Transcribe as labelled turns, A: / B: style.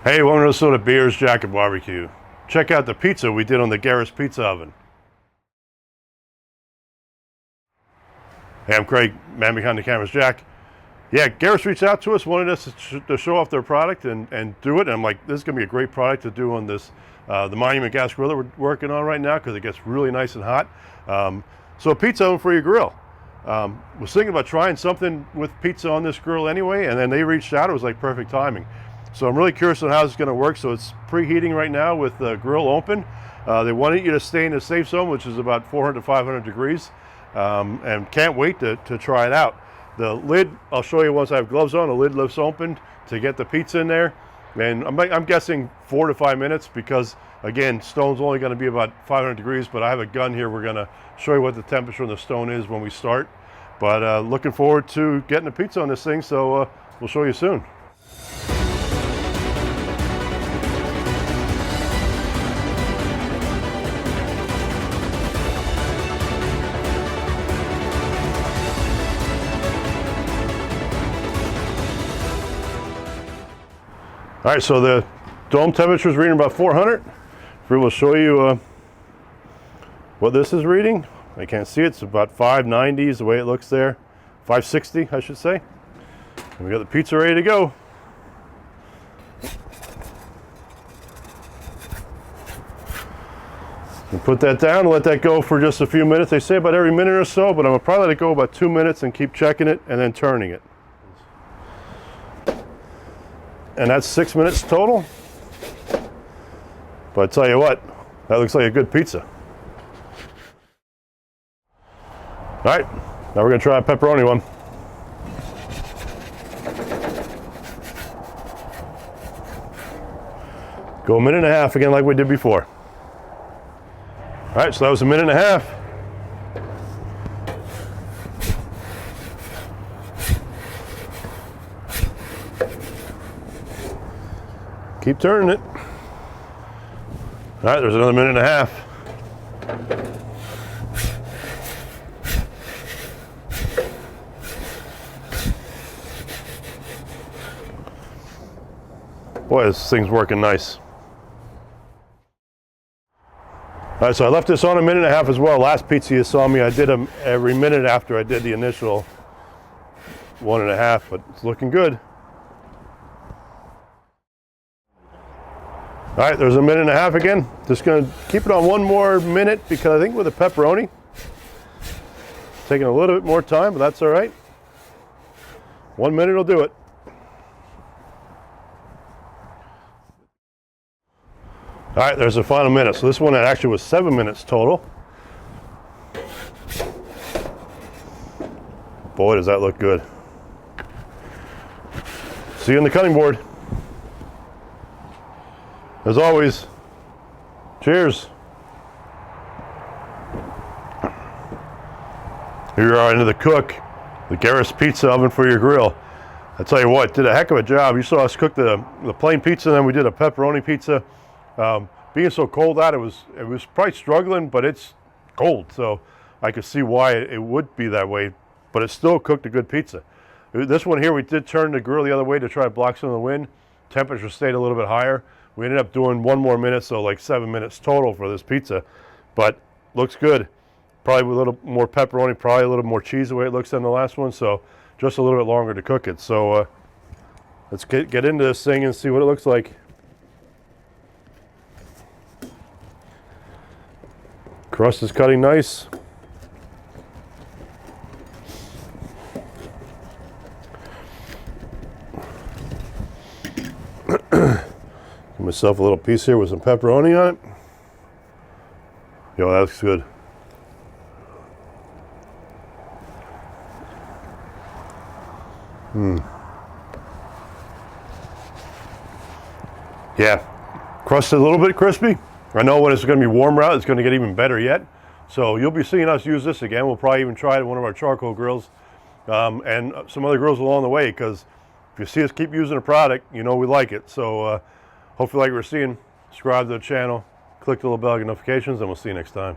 A: Hey, welcome to the Beers, Jack, and Barbecue. Check out the pizza we did on the Geras pizza oven. Hey, I'm Craig, man behind the camera's Jack. Yeah, Geras reached out to us, wanted us to show off their product and do it. And I'm like, this is going to be a great product to do on this, the Monument gas grill that we're working on right now because it gets really nice and hot. So a pizza oven for your grill. Was thinking about trying something with pizza on this grill anyway, and then they reached out. It was like perfect timing. So I'm really curious on how this is going to work. So it's preheating right now with the grill open. They wanted you to stay in the safe zone, which is about 400 to 500 degrees, and can't wait to try it out. The lid, I'll show you once I have gloves on, the lid lifts open to get the pizza in there. And I'm guessing 4 to 5 minutes because, again, stone's only going to be about 500 degrees, but I have a gun here. We're going to show you what the temperature of the stone is when we start. But looking forward to getting the pizza on this thing, so we'll show you soon. All right, so the dome temperature is reading about 400. We will show you what this is reading. I can't see it. It's about 590 is the way it looks there. 560, I should say. And we got the pizza ready to go. And put that down and let that go for just a few minutes. They say about every minute or so, but I'm gonna probably let it go about 2 minutes and keep checking it and then turning it. And that's 6 minutes total. But I tell you what, that looks like a good pizza. All right, now we're gonna try a pepperoni one. Go a minute and a half again like we did before. All right, so that was a minute and a half. Keep turning it. All right, there's another minute and a half. Boy, this thing's working nice. All right, so I left this on a minute and a half as well. Last pizza you saw me, I did them every minute after I did the initial 1.5, but it's looking good. All right, there's a minute and a half again. Just gonna keep it on one more minute because I think with the pepperoni, it's taking a little bit more time, but that's all right. 1 minute will do it. All right, there's the final minute. So this one actually was 7 minutes total. Boy, does that look good. See you on the cutting board. As always, cheers. Here you are into the cook, the Geras pizza oven for your grill. I tell you what, did a heck of a job. You saw us cook the plain pizza, and then we did a pepperoni pizza. Being so cold out, it was probably struggling, but it's cold, so I could see why it would be that way, but it still cooked a good pizza. This one here, we did turn the grill the other way to try to block some of the wind. Temperature stayed a little bit higher. We ended up doing 1 more minute, so like 7 minutes total for this pizza, but looks good. Probably with a little more pepperoni, probably a little more cheese the way it looks than the last one, so just a little bit longer to cook it. So let's get into this thing and see what it looks like. Crust is cutting nice. Give myself a little piece here with some pepperoni on it. Yo, that looks good. Yeah, crust is a little bit crispy. I know when it's going to be warmer out, it's going to get even better yet. So you'll be seeing us use this again. We'll probably even try it at one of our charcoal grills and some other grills along the way, because if you see us keep using a product, you know we like it. So hopefully like we're seeing, subscribe to the channel, click the little bell notifications, and we'll see you next time.